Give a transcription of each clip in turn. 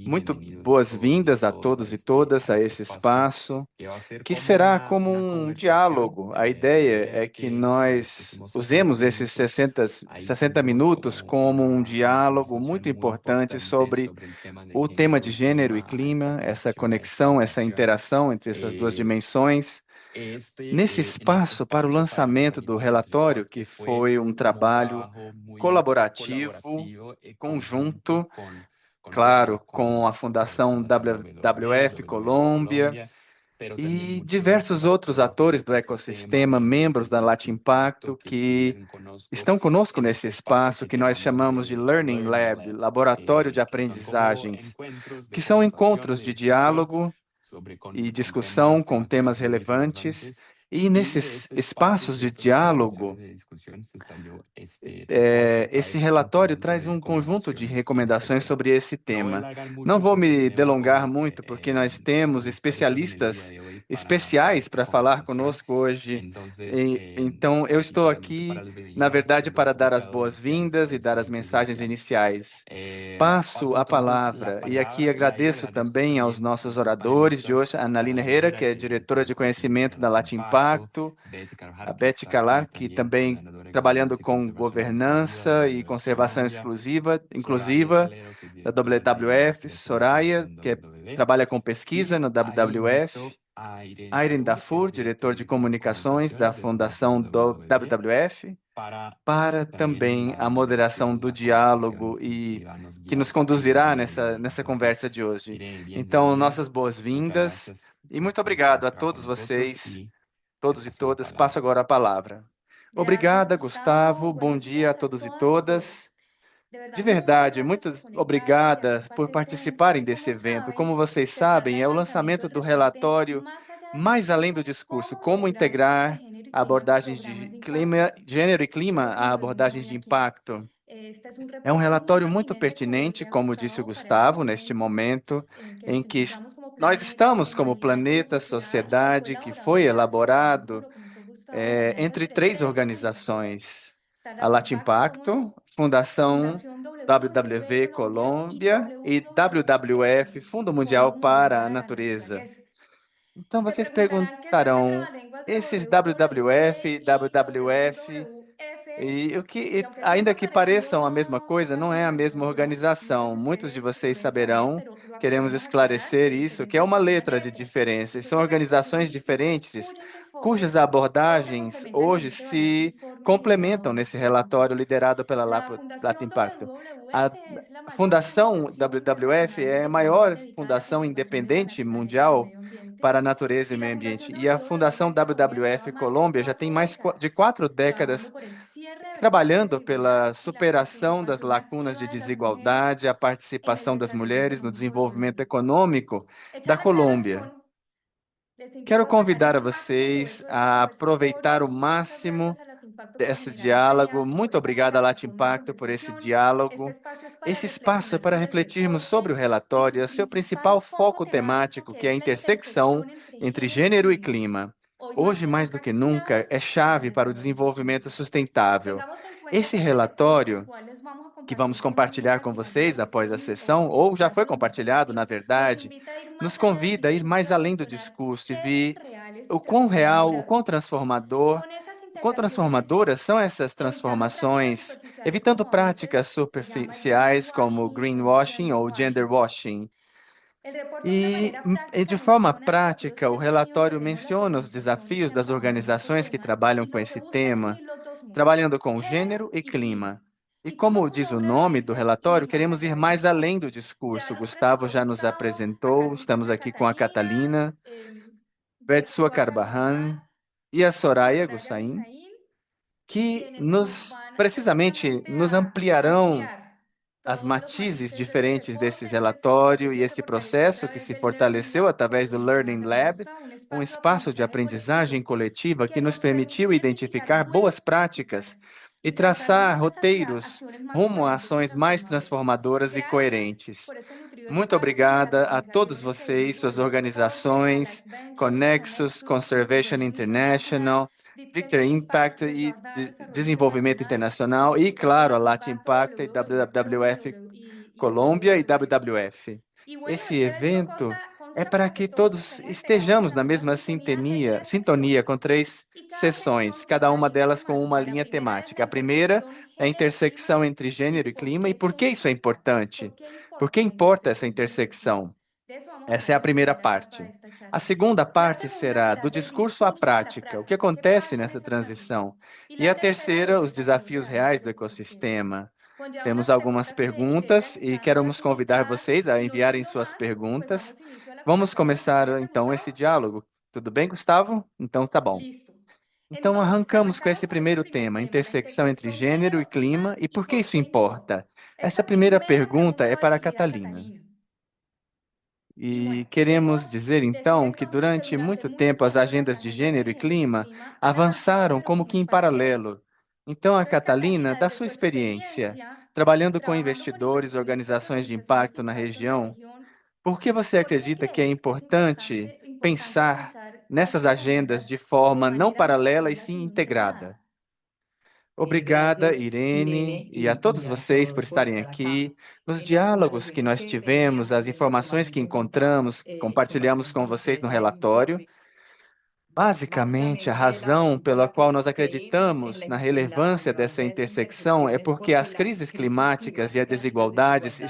Muito boas-vindas a todos e todas a esse espaço, que será como um diálogo. A ideia é que nós usemos esses 60 minutos como um diálogo muito importante sobre o tema de gênero e clima, essa conexão, essa interação entre essas duas dimensões. Nesse espaço, para o lançamento do relatório, que foi um trabalho colaborativo, conjunto, claro, com a Fundação WWF Colômbia e diversos outros atores do ecossistema, membros da Latin Impacto, que estão conosco nesse espaço que nós chamamos de Learning Lab, Laboratório de Aprendizagens, que são encontros de diálogo e discussão com temas relevantes. E nesses espaços de diálogo, esse relatório traz um conjunto de recomendações sobre esse tema. Não vou me delongar muito, porque nós temos especialistas especiais para falar conosco hoje. Então, eu estou aqui, na verdade, para dar as boas-vindas e dar as mensagens iniciais. Passo a palavra, e aqui agradeço também aos nossos oradores de hoje, a Analina Herrera, que é diretora de conhecimento da Latin Impacto, a Beth Calar, que também trabalhando com governança e conservação inclusiva da WWF, Soraya, trabalha com pesquisa no WWF, Airen Dafur, diretor de comunicações da Fundação do WWF, para também a moderação do diálogo e que nos conduzirá nessa conversa de hoje. Então, nossas boas-vindas e muito obrigado a todos vocês, todos e todas. Passo agora a palavra. Gracias, Obrigada, Gustavo. Gustavo. Bom Buenos dia a días a todos e todas y todas. todos. De De verdad, muchas verdade, gracias por muitas conectarse y hacer obrigadas por parte de este evento participarem que, desse como evento. saben, Como vocês se trata sabem, del é o lanzamiento lançamento del do reporte relatório Más allá del mais além do discurso, discurso, cómo como integrar temas de integrar género y clima en abordagens de programas de clima, impacto. gênero e clima Nosotros a nos reunimos abordagens hoy de aquí. impacto. Este es un É um reporte muy relatório muito pertinente, como pertinente, decía como disse o Gustavo, para este Gustavo, neste momento momento en que em nos que encontramos como nós planeta, como estamos como humanidad, como planeta, sociedad y que fue sociedade, que elaborado foi en base a este evento y elaborado lo comentó Gustavo en entre entre três tres ecosistemas. organizações: Está a Latin Latin Impacto Impacto, Colombia, Fundação Fundación WWF WWV Colombia y Colômbia e WWF, Fundo Mundial Foro Mundial para a para la Natureza. Naturaleza. Então Se vocês preguntarán qué es este perguntarão, trabalenguas de esses WWF WWF, y WWF, WWF, e que e aunque ainda suena que pareçam a mesma parecido, coisa, son la não é a misma mesma organización. Muchos organização. de Muitos de ustedes vocês deben saber, saberão, pero lo queremos aclaramos al final, esclarecer de isso, que é diferentes uma siglas de letra de letras. diferença. Se São trata de organizações ecosistemas distintos diferentes, cuyos cujas enfoques se abordagens hoje complementan varios se informes complementam realizados nesse por el relatório impacto. liderado pela La Latin Fundación Impacto. A WWF es la mayor Fundação organización WWF internacional é a independiente maior dedicada a la fundação conservación de la independente naturaleza y el mundial medio ambiente. para a natureza e Y o la meio Fundación ambiente. E a Fundação WWF Colombia lleva WWF más de Colômbia já tem 4 de décadas 4 décadas trabajando por el cierre de brechas de trabalhando desigualdad pela y la superação das participación lacunas activa de de las mujeres desigualdade, a en el participação das desarrollo mulheres no económico de desenvolvimento Colombia. econômico Hecha da la Colômbia. aclaración, les invito Quero a sacar convidar a el máximo vocês provecho de este a aproveitar o conversatorio. Muchas máximo gracias a Latimpacto por desse generar esta diálogo. alianza, por Muito esta obrigado a Latin plataforma de Impacto por esse conversación. Este diálogo. espacio es para Esse espaço é reflexionar para sobre el refletirmos sobre reporte o y relatório, su e seu principal principal foco foco temático, temático, que que é a es la intersecção intersección entre entre género y gênero e clima. clima. Hoy más Hoje, que mais do nunca, que nunca, clave é para el chave para o desarrollo desenvolvimento sostenible. sustentável. Tengamos en cuenta Esse que este reporte, el relatório cual les vamos a que vamos compartir con una muy compartilhar com afirmativa vocês após a sesión o sessão, ou que já ya se foi lo muestra en compartilhado, na pantalla, nos verdade, invita a ir nos más allá del convida a ir mais discurso, a além do cuestionar discurso e qué tan ver reales y o quão real, o quão transformadoras transformador, son esas o quão integraciones, transformadoras são essas evitando prácticas transformações, superficiales evitando como a práticas veces se llama el superficiais como greenwashing o el greenwashing ou genderwashing. genderwashing. El reporte de una E, manera práctica de forma menciona desafíos prática, que o han tenido que relatório realizar las menciona os organizaciones desafios que han das trabajado en este organizações que tema trabalham y com lo que esse busca es tema, unir los dos mundos, trabalhando com género gênero e y clima. clima. E Y como como su diz o nombre lo nome do dice, ir relatório, más queremos allá ir del mais além discurso. do Ya discurso. los Gustavo presentó já nos Gustavo, acá apresentou, se estamos encuentra aqui com a Catalina, Catalina, Betsua Betsua Carbahan Carvajal e a y Soraya Soraya Gussain, Gusaín, que quienes nos nos, van precisamente, precisamente nos a ampliarão ampliar as todos los matizes matices de este diferentes reporte. desses Este es un relatórios e proceso que esse fortaleció a processo que través se del Learning fortaleceu Lab, através como do mencionaba Learning también Lab, Gustavo, un um espacio de espaço de aprendizaje aprendizagem colectivo coletiva que que nos nos permitiu permitió identificar identificar buenas boas práticas prácticas e y trazar traçar rutas hacia roteiros acciones más rumo a coherentes y ações mais transformadoras. transformadoras e Gracias coerentes. por este nutrido Muito espacio y a las obrigada a todos organizaciones que vocês, dirijo suas del reporte, a organizações, Life Ventures, Connexus, Connexus, Conservation Conservation International, International, Victor Detector Impact Impact, e Desarrollo Desenvolvimento Internacional, Internacional por e, supuesto, claro, a Latin Latin Impacto, Impact e WWF Colombia y WWF y Colômbia e WWF. WWF. Esse evento é para que todos estejamos na mesma sintonia com três sessões, cada uma delas com uma linha temática. A primeira é a intersecção entre gênero e clima. E por que isso é importante? Por que importa essa intersecção? Essa é a primeira parte. A segunda parte será do discurso à prática, o que acontece nessa transição. E a terceira, os desafios reais do ecossistema. Temos algumas perguntas e queremos convidar vocês a enviarem suas perguntas. Vamos começar então esse diálogo. Tudo bem, Gustavo? Então tá bom. Então arrancamos com esse primeiro tema, intersecção entre gênero e clima e por que isso importa? Essa primeira pergunta é para a Catalina. E queremos dizer então que durante muito tempo as agendas de gênero e clima avançaram como que em paralelo. Então, a Catalina, da sua experiência, trabalhando com investidores, organizações de impacto na região, por que você acredita que é importante pensar nessas agendas de forma não paralela e sim integrada? Obrigada, Irene, e a todos vocês por estarem aqui. Nos diálogos que nós tivemos, as informações que encontramos, compartilhamos com vocês no relatório. Basicamente, a razão pela qual nós acreditamos na relevância dessa intersecção é porque as crises climáticas e as desigualdades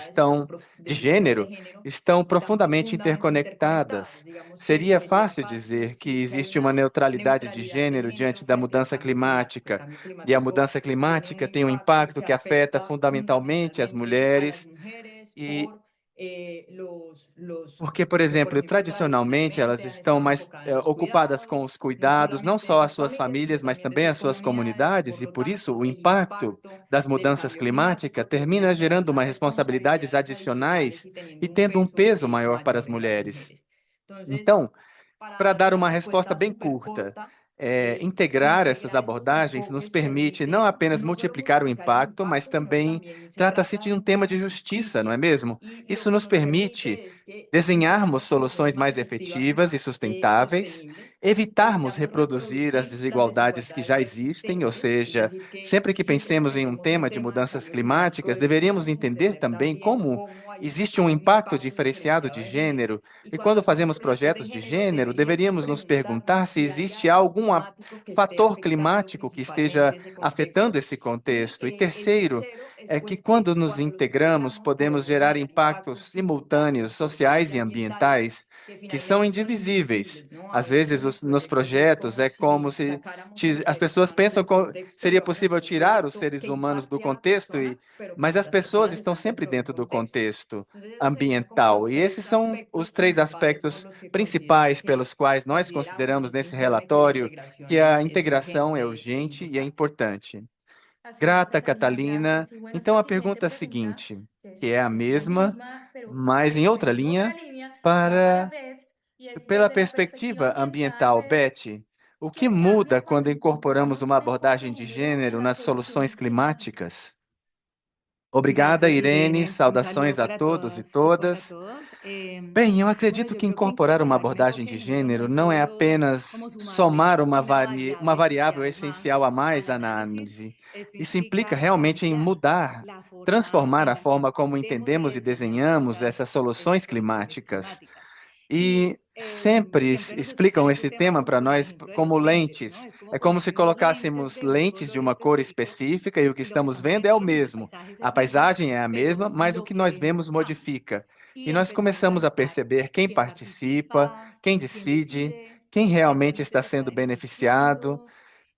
de gênero estão profundamente interconectadas. Seria fácil dizer que existe uma neutralidade de gênero diante da mudança climática, e a mudança climática tem um impacto que afeta fundamentalmente as mulheres. E porque, por exemplo, tradicionalmente elas estão mais ocupadas com os cuidados, não só as suas famílias, mas também as suas comunidades, e por isso o impacto das mudanças climáticas termina gerando uma responsabilidades adicionais e tendo um peso maior para as mulheres. Então, para dar uma resposta bem curta, integrar essas abordagens nos permite não apenas multiplicar o impacto, mas também trata-se de um tema de justiça, não é mesmo? Isso nos permite desenharmos soluções mais efetivas e sustentáveis, evitarmos reproduzir as desigualdades que já existem, ou seja, sempre que pensemos em um tema de mudanças climáticas, deveríamos entender também como existe um impacto diferenciado de gênero, e quando fazemos projetos de gênero, deveríamos nos perguntar se existe algum fator climático que esteja afetando esse contexto. E terceiro, é que quando nos integramos, podemos gerar impactos simultâneos, sociais e ambientais, que são indivisíveis. Às vezes, nos projetos, é como se as pessoas pensam que seria possível tirar os seres humanos do contexto, mas as pessoas estão sempre dentro do contexto ambiental. E esses são os três aspectos principais pelos quais nós consideramos nesse relatório que a integração é urgente e é importante. Así es, Grata, Catalina, Catalina. gracias. Y bueno, esta Então, a pergunta é siguiente a pregunta, seguinte, que que é es a la mesma, misma, pero mas em outra en otra linha, línea, va para para, Beth y es pela desde la perspectiva perspectiva ambiental, ambiental. Beth, Beth, o que ¿qué muda cambia quando cuando incorporamos incorporamos uma un enfoque abordagem de de género en gênero las nas soluções soluciones climáticas? climáticas? Obrigada, Gracias, Irene. Irene. Un Saudações saludo a para todos e todas y para todas. todos. Bem, eu Bueno, acredito yo que creo que incorporar uma incorporar un abordagem enfoque de de género no gênero es não é solo como apenas sumarle somar uma una variável variable más essencial a mais al à análisis. análise. Esto Isso implica implica realmente em cambiar mudar, la forma transformar en a la que forma como entendemos y entendemos e diseñamos desenhamos essas estas soluções soluciones climáticas. climáticas. Y E sempre siempre nos explicam explican este esse tema tema para como el nós ejemplo de como los lentes, ¿no? lentes. Es como É como se ponerse unos lentes colocássemos de un lentes de color uma cor específico específica e o que y lo que estamos estamos vendo é o viendo, lo mismo, el mesmo. paisaje es A el mismo, paisagem é a mesma, pero mas o lo que que nós vemos vemos cambia. modifica. Y E nós empezamos a começamos a notar perceber quem quién participa, participa, quem quién decide, decide, quem quién realmente está realmente se está sendo beneficiado. beneficiando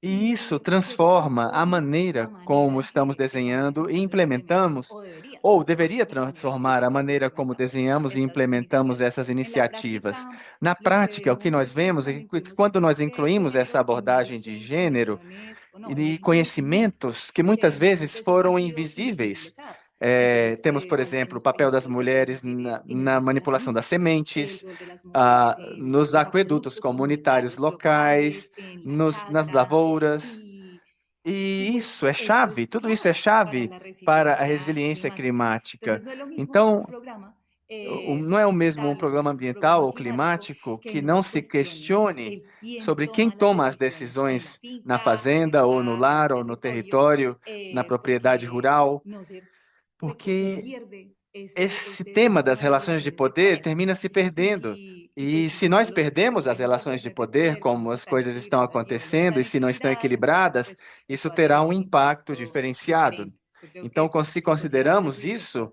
E isso y que eso transforma a transforma la maneira como manera estamos que estamos desenhando e diseñando simplemente, implementamos, o debería ou deveria transformar la manera transformar a que maneira como implementamos desenhamos e estas implementamos iniciativas. essas En la iniciativas. práctica, Na lo que prática, o que vemos nós es que vemos é cuando que incluimos quando este nós enfoque de incluímos essa género, abordagem de emergen gênero conexiones, o no, e emergen conocimientos conhecimentos que que muitas vezes antes no han foram sido invisíveis. invisibilizados. Entonces, Temos, por exemplo, o conocemos, por papel das ejemplo, el rol de las mulheres mujeres en el na manejo de las manipulação das semillas, el sementes, rol de las mujeres en nos los aquedutos acueductos comunitários comunitarios locais, locales, en la nas chacra, lavouras. y, y E pues isso é esto chave, es tudo isso é clave para chave la para a resiliencia resiliência climática. climática. Entonces, no es lo mismo Então, un programa não é o mesmo um tal, programa un ambiental programa ou climático climático que que no não se se cuestione questione el quién sobre quem toma las toma as decisiones en la decisões na finca, en el fazenda ou no hogar, en el lar ou no territorio, território, na propriedade porque rural, no se, se porque pierde esse tema das relações de poder termina se perdendo. E se nós perdemos as relações de poder, como as coisas estão acontecendo, e se não estão equilibradas, isso terá um impacto diferenciado. Então, se consideramos isso,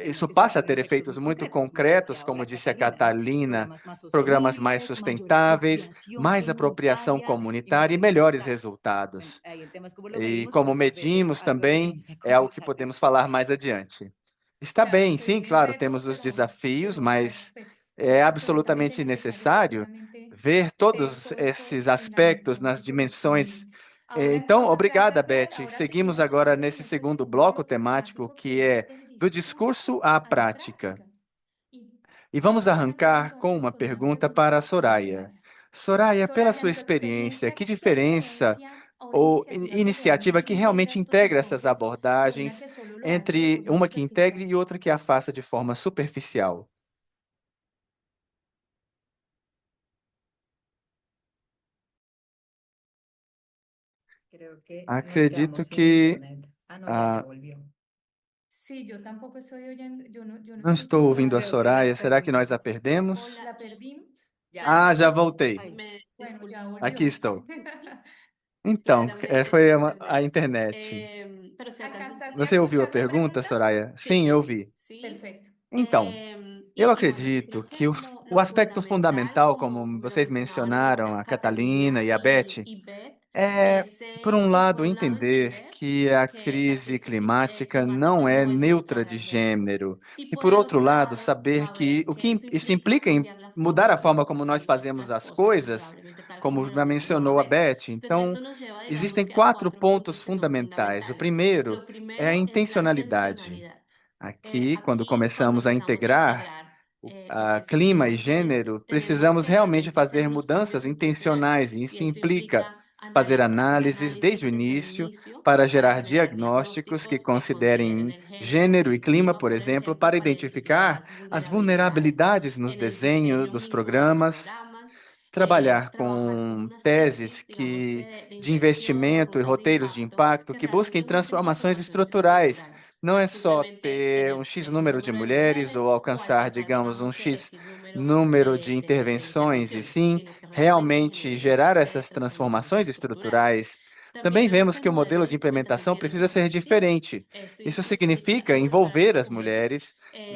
isso passa a ter efeitos muito concretos, como disse a Catalina, programas mais sustentáveis, mais apropriação comunitária e melhores resultados. E como medimos também, é algo que podemos falar mais adiante. Está Claro, bem, se sim, claro, realmente temos os desafios, buscamos, mas pues, é absolutamente absolutamente necesario necessário precisamente ver todos todo esses esto en la aspectos mención nas del propósito dimensões. mínimo. Ahora Então, entonces, para obrigada, cerrar, Beth. ahora Seguimos seguimos agora entonces nesse con este segundo segundo bloco bloque temático, temático que que es é del do discurso discurso à a la prática. práctica. Y E vamos vamos a arrancar arrancar com entonces uma con una pergunta pregunta para a para Soraya. Soraya. Soraya, pela Soraya, sua en tu experiência, que experiencia, ¿qué diferença diferencia a una ou iniciativa que iniciativa realmente que integra realmente estos integra essas enfoques de una abordagens que solo lo hace de entre forma uma que integre superficial? e outra que a faça de forma superficial? Creo que nos Acredito quedamos sin que internet. Ah, no, ya ah, volvió. Sí, yo tampoco estoy oyendo, yo no não escucho a estou ouvindo a Soraya. Creo que la Soraya. Será que nós a perdimos. perdemos? Hola, ¿La perdimos? Ya, Ah, ya já está. voltei. ay, Bueno, disculpe. ya Aqui volvió. estou. Então, Claramente foi fue a internet. internet. Pero se alcanza a ¿Alcanzaste a Você ouviu a escuchar la pergunta, pregunta? Soraya? Sim, eu vi. Perfecto. Então, eu acredito que o aspecto fundamental, como vocês mencionaram, a Catalina e a Beth, é, por um lado, entender que a crise climática não é neutra de gênero, e por outro lado, saber que isso implica em mudar a forma como nós fazemos as coisas, como já mencionou a Beth. Então, existem quatro pontos fundamentais. O primeiro é a intencionalidade. Aqui, quando começamos a integrar clima e gênero, precisamos realmente fazer mudanças intencionais, e isso implica fazer análises desde o início para gerar diagnósticos que considerem gênero e clima, por exemplo, para identificar as vulnerabilidades nos desenhos dos programas, trabalhar com teses de investimento e roteiros de impacto que busquem transformações estruturais. Não é só ter um X número de mulheres ou alcançar, digamos, um X número de intervenções, e sim realmente gerar essas transformações estruturais. Também vemos que o modelo de implementação precisa ser diferente. Isso significa envolver as mulheres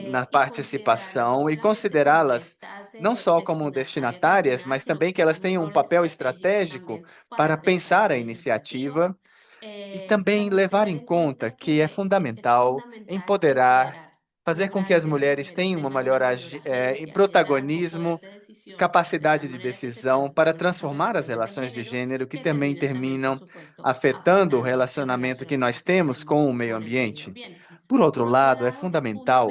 na participação e considerá-las não só como destinatárias, mas também que elas tenham um papel estratégico para pensar a iniciativa e também levar em conta que é fundamental empoderar, fazer com que as mulheres tenham uma maior protagonismo, capacidade de decisão para transformar as relações de gênero que também terminam afetando o relacionamento que nós temos com o meio ambiente. Por outro lado, é fundamental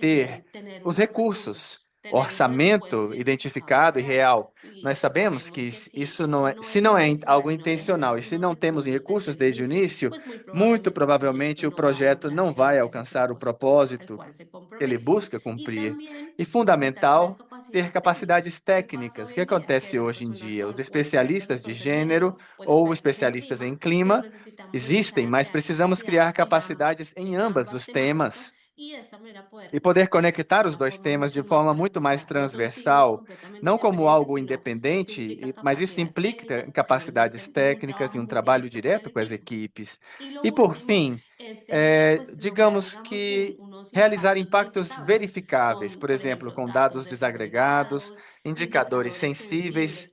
ter os recursos, orçamento identificado e real. Nós sabemos que isso não é, se não é algo intencional e se não temos recursos desde o início, muito provavelmente o projeto não vai alcançar o propósito que ele busca cumprir. E fundamental ter capacidades técnicas. O que acontece hoje em dia? Os especialistas de gênero ou especialistas em clima existem, mas precisamos criar capacidades em ambos os temas e poder conectar os dois temas de forma muito mais transversal, não como algo independente, mas isso implica em capacidades técnicas e um trabalho direto com as equipes. E, por fim, digamos que realizar impactos verificáveis, por exemplo, com dados desagregados, indicadores sensíveis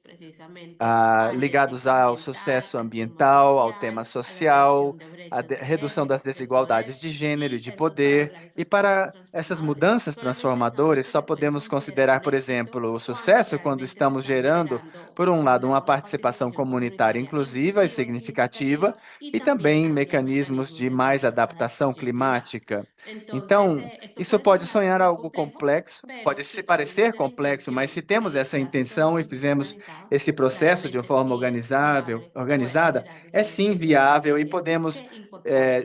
ligados ao sucesso ambiental, ao tema social, à redução das desigualdades de gênero e de poder. E para essas mudanças transformadoras, só podemos considerar, por exemplo, o sucesso quando estamos gerando, por um lado, uma participação comunitária inclusiva e significativa, e também mecanismos de mais adaptação climática. Então, isso pode sonhar algo complexo, pode se parecer complexo, mas se temos essa intenção e fizemos esse processo de uma forma organizada, é sim viável e podemos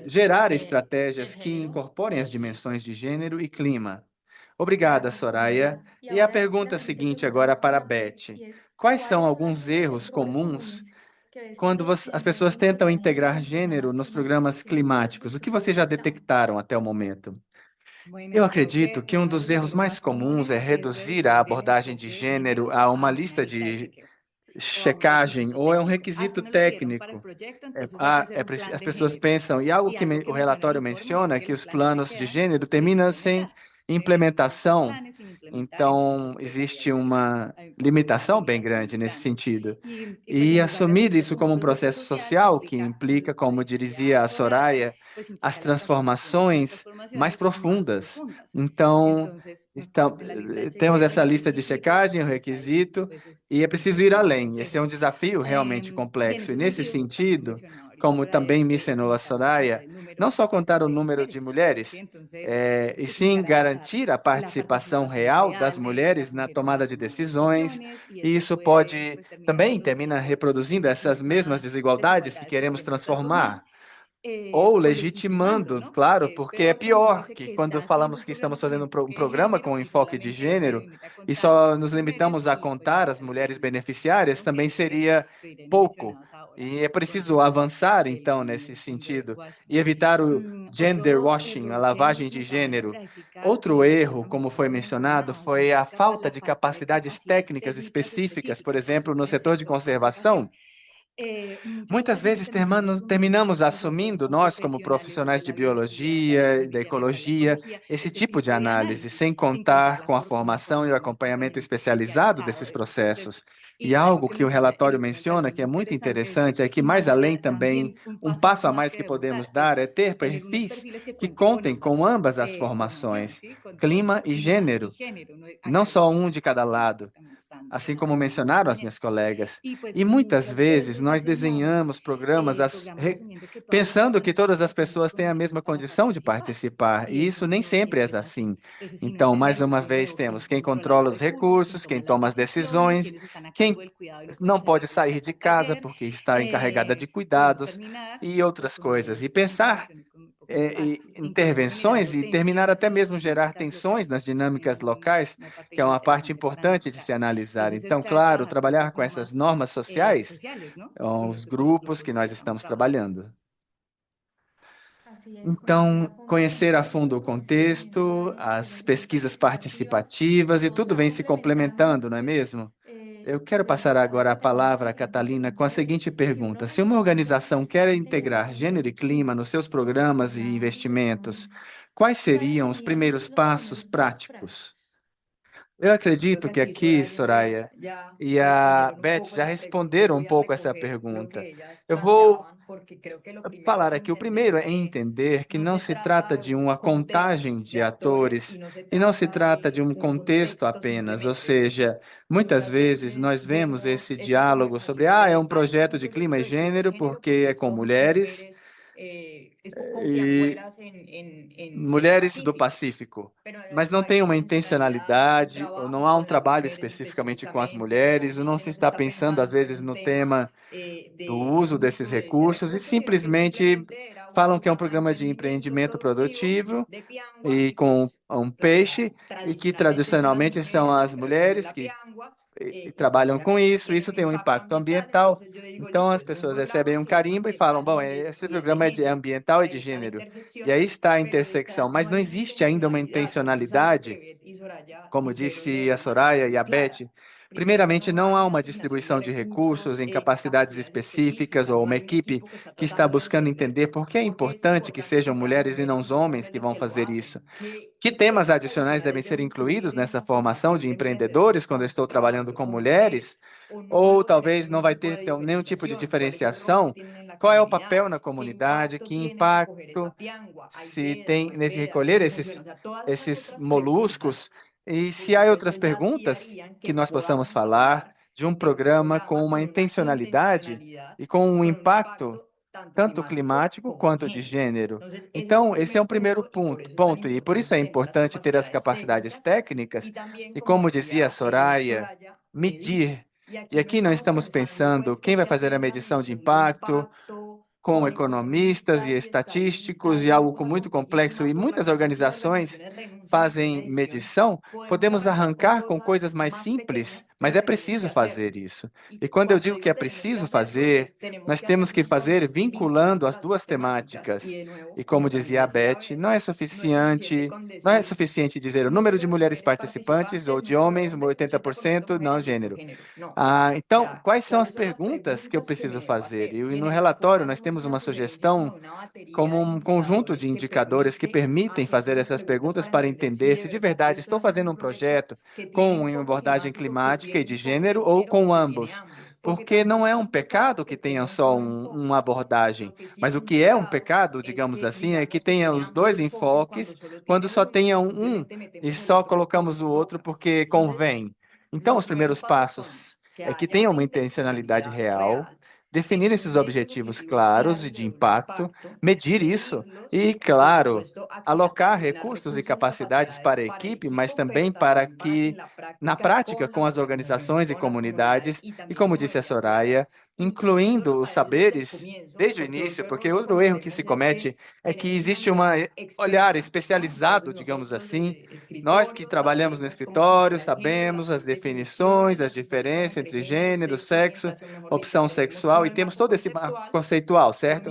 gerar estratégias que incorporem as dimensões de gênero e clima. Obrigada, Gracias, Soraya. Soraya. Y E a ahora la pergunta siguiente seguinte pregunta agora va para a para Beth. Beth y es, Quais são ¿cuáles son alguns algunos erros errores comuns comunes quando as pessoas tentam integrar gênero nos programas climáticos, o que vocês já detectaram até o momento? Eu acredito que um dos erros mais comuns é reduzir a abordagem de gênero a uma lista de checagem ou é um requisito técnico. As pessoas pensam, e algo que o relatório menciona, que os planos de gênero terminam sem implementação. Então, existe uma limitação bem grande nesse sentido. E assumir isso como um processo social, que implica, como dizia a Soraya, as transformações mais profundas. Então, temos essa lista de checagem, o requisito, e é preciso ir além. Esse é um desafio realmente complexo. E nesse sentido, como também mencionou a Soraya, não só contar o número de mulheres, e sim garantir a participação real das mulheres na tomada de decisões. E isso pode também terminar reproduzindo essas mesmas desigualdades que queremos transformar. Ou legitimando, claro, porque é pior que quando falamos que estamos fazendo um programa com enfoque de gênero e só nos limitamos a contar as mulheres beneficiárias, também seria pouco. E é preciso avançar, então, nesse sentido e evitar o gender washing, a lavagem de gênero. Outro erro, como foi mencionado, foi a falta de capacidades técnicas específicas, por exemplo, no setor de conservação. Muitas vezes terminamos assumindo, nós como profissionais de biologia e da ecologia, esse tipo de análise, sem contar com a formação e o acompanhamento especializado desses processos. E algo que o relatório menciona, que é muito interessante, é que mais além também, um passo a mais que podemos dar é ter perfis que contem com ambas as formações, clima e gênero, não só um de cada lado, assim como mencionaram as minhas colegas. E muitas vezes nós desenhamos programas pensando que todas as pessoas têm a mesma condição de participar, e isso nem sempre é assim. Então, mais uma vez, temos quem controla os recursos, quem toma as decisões, quem não pode sair de casa porque está encarregada de cuidados e outras coisas. E pensar intervenções e terminar até mesmo gerar tensões nas dinâmicas locais, que é uma parte importante de se analisar. Então, claro, trabalhar com essas normas sociais, os grupos que nós estamos trabalhando. Então, conhecer a fundo o contexto, as pesquisas participativas e tudo vem se complementando, não é mesmo? Eu quero passar agora a palavra a Catalina com a seguinte pergunta: se uma organização quer integrar gênero e clima nos seus programas e investimentos, quais seriam os primeiros passos práticos? Eu acredito que aqui, Soraya e a Beth já responderam um pouco essa pergunta. Eu vou falar aqui. O primeiro é entender que não se trata de uma contagem de atores e não se trata de um contexto apenas, ou seja, muitas vezes nós vemos esse diálogo sobre, é um projeto de clima e gênero porque é com mulheres e mulheres do Pacífico, mas não tem uma intencionalidade, ou não há um trabalho especificamente com as mulheres, ou não se está pensando às vezes no tema do uso desses recursos e simplesmente falam que é um programa de empreendimento produtivo e com um peixe e que tradicionalmente são as mulheres que trabalham com isso, isso tem um impacto ambiental. Então as pessoas recebem um carimbo e falam, bom, esse programa é ambiental e de gênero. E aí está a intersecção, mas não existe ainda uma intencionalidade, como disse a Soraya e a Beth. Primeiramente, não há uma distribuição de recursos em capacidades específicas ou uma equipe que está buscando entender por que é importante que sejam mulheres e não os homens que vão fazer isso. Que temas adicionais devem ser incluídos nessa formação de empreendedores quando eu estou trabalhando com mulheres? Ou talvez não vai ter nenhum tipo de diferenciação? Qual é o papel na comunidade? Que impacto se tem nesse recolher esses moluscos? E se há outras perguntas que nós possamos falar de um programa com uma intencionalidade e com um impacto tanto climático quanto de gênero. Então, esse é um primeiro ponto, e por isso é importante ter as capacidades técnicas e, como dizia a Soraya, medir. E aqui nós estamos pensando quem vai fazer a medição de impacto, com economistas e estatísticos e algo muito complexo, e muitas organizações fazem medição, podemos arrancar com coisas mais simples Mas é preciso fazer isso. E quando eu digo que é preciso fazer, nós temos que fazer vinculando as duas temáticas. E como dizia a Beth, não é suficiente dizer o número de mulheres participantes ou de homens, 80%, não gênero. Então, quais são as perguntas que eu preciso fazer? E no relatório nós temos uma sugestão como um conjunto de indicadores que permitem fazer essas perguntas para entender se de verdade estou fazendo um projeto com uma abordagem climática e de gênero ou com ambos. Porque não é um pecado que tenha só uma abordagem, mas o que é um pecado, digamos assim, é que tenha os dois enfoques, quando só tenha e só colocamos o outro porque convém. Então, os primeiros passos é que tenha uma intencionalidade real, definir esses objetivos claros e de impacto, medir isso e, claro, alocar recursos e capacidades para a equipe, mas também para que, na prática, com as organizações e comunidades, e como disse a Soraya, incluindo os saberes desde o início, porque outro erro que se comete é que existe um olhar especializado, digamos assim. Nós que trabalhamos no escritório sabemos as definições, as diferenças entre gênero, sexo, opção sexual e temos todo esse marco conceitual, certo?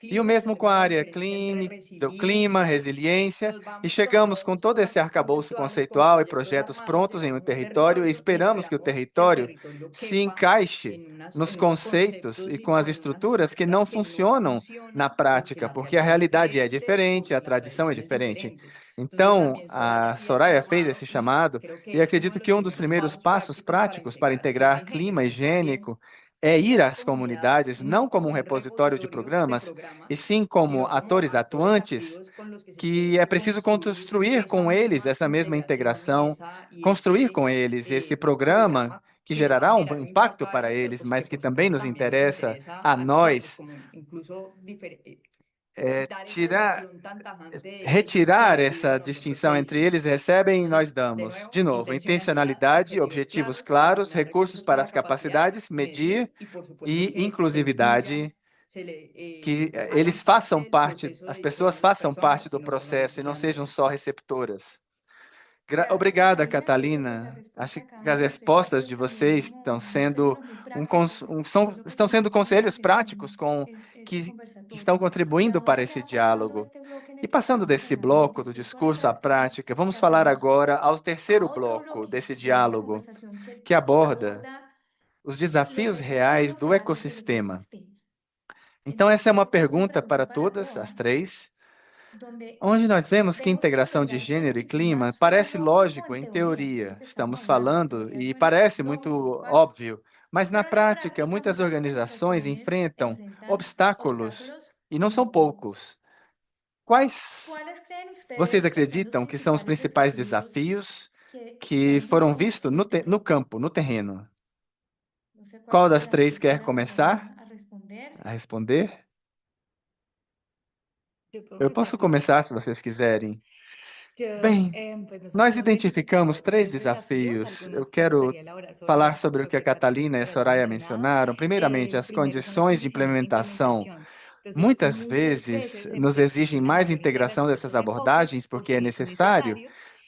E o mesmo com a área do clima, resiliência, e chegamos com todo esse arcabouço conceitual e projetos prontos em um território e esperamos que o território se encaixe nos conceitos e com as estruturas que não funcionam na prática, porque a realidade é diferente, a tradição é diferente. Então, a Soraya fez esse chamado e acredito que um dos primeiros passos práticos para integrar clima higiênico é ir às comunidades não como um repositório de programas, e sim como atores atuantes, que é preciso construir com eles essa mesma integração, construir com eles esse programa que gerará um impacto para eles, mas que também nos interessa a nós, tirar retirar essa distinção entre eles recebem e nós damos. De novo, intencionalidade, objetivos claros, recursos para as capacidades, medir e inclusividade, que eles façam parte, as pessoas façam parte do processo e não sejam só receptoras. Obrigada, Catalina. Acho que as respostas de vocês estão sendo estão sendo conselhos práticos que estão contribuindo para esse diálogo. E passando desse bloco do discurso à prática, vamos falar agora ao terceiro bloco desse diálogo, que aborda os desafios reais do ecossistema. Então, essa é uma pergunta para todas as três, onde nós vemos que integração de gênero e clima parece lógico em teoria, estamos falando, e parece muito óbvio, mas na prática, muitas organizações enfrentam obstáculos, e não são poucos. Quais vocês acreditam que são os principais desafios que foram vistos no campo, no terreno? Qual das três quer começar a responder? Eu posso começar se vocês quiserem. Bem, nós identificamos três desafios. Eu quero falar sobre o que a Catalina e a Soraya mencionaram. Primeiramente, as condições de implementação. Muitas vezes nos exigem mais integração dessas abordagens porque é necessário,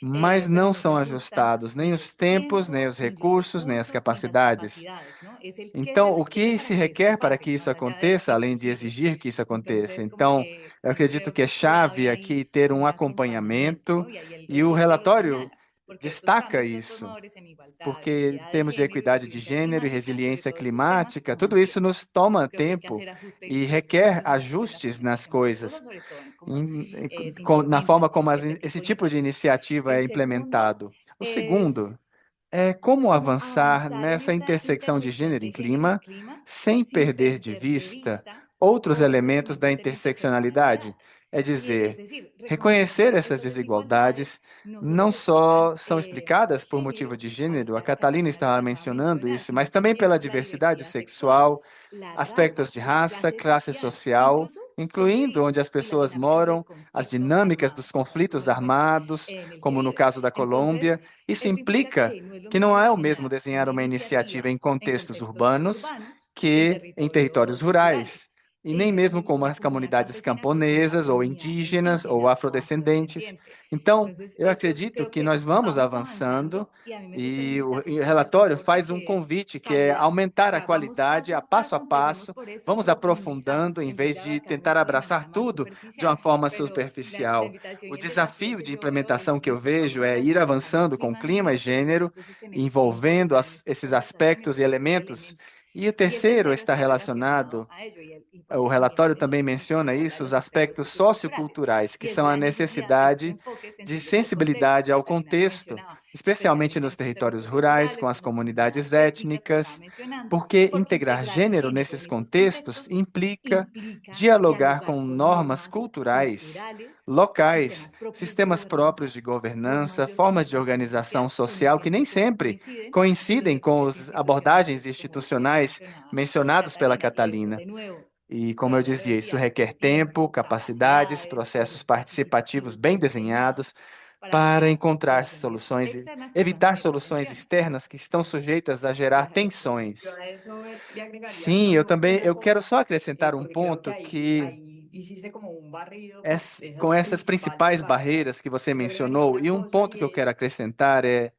mas não são ajustados nem os tempos, nem os recursos, nem as capacidades. Então, o que se requer para que isso aconteça, além de exigir que isso aconteça? Então, eu acredito que é chave aqui ter um acompanhamento, e o relatório destaca isso, porque em termos de equidade de gênero e resiliência climática, tudo isso nos toma tempo e requer ajustes nas coisas, na forma como esse tipo de iniciativa é implementado. O segundo é como avançar nessa intersecção de gênero e clima sem perder de vista outros elementos da interseccionalidade. É dizer, reconhecer essas desigualdades não só são explicadas por motivo de gênero, a Catalina estava mencionando isso, mas também pela diversidade sexual, aspectos de raça, classe social, incluindo onde as pessoas moram, as dinâmicas dos conflitos armados, como no caso da Colômbia. Isso implica que não é o mesmo desenhar uma iniciativa em contextos urbanos que em territórios rurais. e nem mesmo com as comunidades camponesas ou indígenas ou afrodescendentes. Então, eu acredito que nós vamos avançando e o relatório faz um convite que é aumentar a qualidade a passo, vamos aprofundando em vez de tentar abraçar tudo de uma forma superficial. O desafio de implementação que eu vejo é ir avançando com clima e gênero, envolvendo esses aspectos e elementos. E o terceiro está relacionado, o relatório também menciona isso, os aspectos socioculturais, que são a necessidade de sensibilidade ao contexto, especialmente nos territórios rurais, com as comunidades étnicas, porque integrar gênero nesses contextos implica dialogar com normas culturais, locais, sistemas próprios de governança, formas de organização social que nem sempre coincidem com as abordagens institucionais mencionados pela Catalina. E, como eu dizia, isso requer tempo, capacidades, processos participativos bem desenhados para encontrar soluções, evitar soluções externas que estão sujeitas a gerar tensões. Yo a eso le agregaría Sim, eu também, una eu quero cosa, só acrescentar um porque creo que ponto que ahí hiciste como un barrido pues, de com esas essas principales principais barreras. barreiras que você Yo agregaría mencionou, una e um cosa ponto y que eu quero es acrescentar é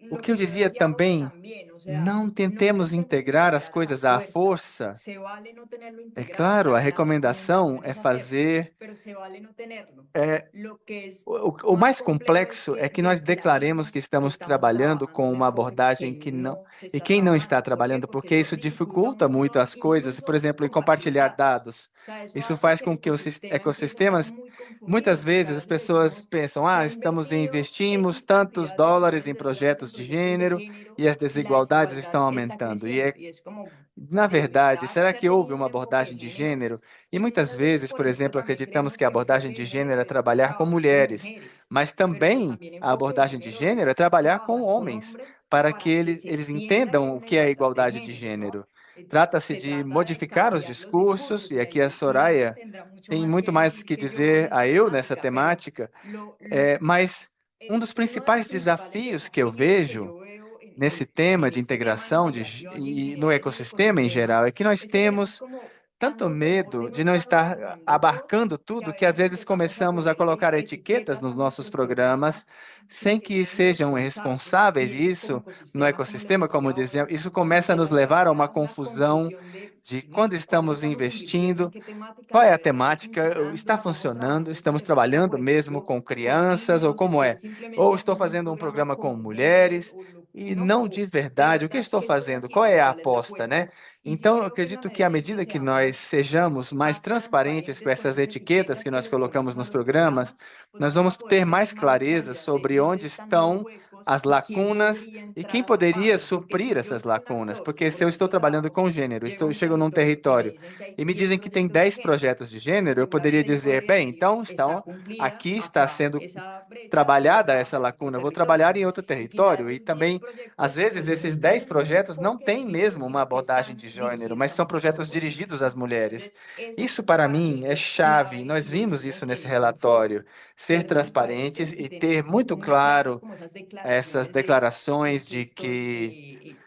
o lo que eu que yo dizia decía ahora também, también, o sea, não no lo tentemos intentes integrar as integrar a la coisas à fuerza. força. Se vale no tenerlo É integrado. claro, a La recomendação recomendación é es hacerlo, fazer. pero se vale no tenerlo. É, Lo que es o más mais complejo es complexo é que que nós declaremos que declaremos que estamos estamos trabalhando com trabajando de uma acuerdo y abordagem que que não. no se E está quem não está trabajando. ¿Por qué? trabalhando, Porque porque eso isso dificulta dificulta muito mucho as coisas. Por incluso exemplo, em compartir compartilhar datos. dados. O sea, eso Isso hace faz que el com que os ecosistema empiece a estar ecossistemas, muy confundido, muitas porque a vezes, as veces pessoas decimos, pensam: se ah, ha estamos invertido investimos X tantos cantidad de dólares millones em de dólares en projetos de proyectos de gênero género e as y la desigualdades estão desigualdad está aumentando. E creciendo. Y es como, na de verdade, verdad será se ha que houve tenido uma un enfoque de abordagem de género. gênero? E Y muitas muchas veces vezes, por por esto exemplo, también acreditamos creemos que a que el abordagem enfoque de de gênero género é es trabalhar com trabajar con mulheres, mujeres, mas pero pues também también a enfoque de abordagem de género gênero é es trabalhar com trabajar con homens, hombres para que para que se eles entienda que entendam hay o una que é a igualdad de igualdade de género, ¿no? gênero. Trata-se Se de trata de modificar os cambiar los discursos, discursos e y aqui a ahí Soraya Soraya tendrá mucho tem más muito que mais decir que que yo dizer en a esa eu nessa temática, pero temática, lo, lo, mas um dos uno de los principais principales desafios que eu desafíos que vejo yo veo nesse en tema de este tema de integração integración y en e no general en el ecossistema em ecosistema geral é que nós es que tenemos temos como tanto tanto temor medo de no de não estarlo estar abarcando todo abarcando que a tudo que às veces vezes empezamos a começamos a poner colocar etiquetas etiquetas nos a nossos nuestros programas programas sin sem que que seamos sejam responsables responsáveis. y E eso como isso, no ecosistema, como les ecossistema, como decía dizemos, ahora, isso nos começa a nos lleva de levar a verdad uma a una confusão confusión de, de quando primero, cuánto estamos estamos invirtiendo, en investindo, qué temática qual de é a verdad está temática, funcionando, está estamos funcionando, trabajando con estamos presupuesto trabalhando mesmo público com por fin crianças ou o si como estoy é? Ou simplemente estou haciendo un fazendo um programa programa con com mujeres, mulheres o e no, não de como de verdade o que verdad estou qué estoy fazendo? Qual é haciendo, a cuál es la aposta, apuesta. né? Y sí Então, eu creo que en la acredito que à medida en que medida que nós seamos sejamos mais más transparentes com transparentes con essas esas etiquetas etiquetas que que nós les ponemos colocamos a nos los programas, programas, pues nós vamos a vamos poder ter mais tener mayor clareza claridad de sobre onde dónde están los estão huecos as y quién lacunas podría e quem entrar a poderia taparlos. Porque suprir si yo essas soy un lacunas. actor, Porque por se eu estou ejemplo, trabalhando trabajo, com gênero, llega a un chego num territorio y me território dicen que hay e me 10 dizem que tem proyectos de 10 género, projetos de gênero, eu poderia seguramente yo dizer, podría bem, decir, então está estão, cumplida aqui está acá sendo esa brecha y voy a trabalhada essa trabajar en otro lacuna, vou trabalhar territorio. em outro Y quizá território. E esos 10 também, às proyectos vezes, pues no esses 10 tienen un projetos não enfoque de têm género, mesmo uma sino que abordagem están de gênero, dirigidos mas a são mujeres, projetos por ejemplo. dirigidos às mulheres. Entonces, eso Isso, para para mí, mí é es chave. clave Nós y en vimos ese, isso en nesse ese enfoque, relatório. Ser ser transparentes transparentes y e tener ter muito muy claros claro como esas essas declaraciones de declarações que de estoy,